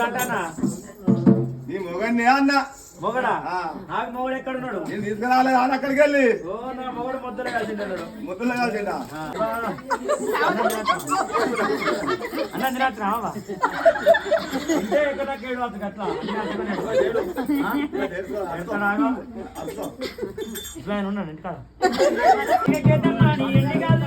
అంటానా నీ మొగన్ని అన్న మొగడా నాకు మొగడు ఎక్కడున్నాడు నేను తీసుకురాలేదు అని అక్కడికి వెళ్ళి నా మొగడు ముద్దలు కలిసిండు ముద్దులు కలిసిండా అన్న తినచ్చున్నావా ఇంటే ఎక్కడ కేడు అతను అట్లా ఉన్నాను ఇంటికాడ కాదు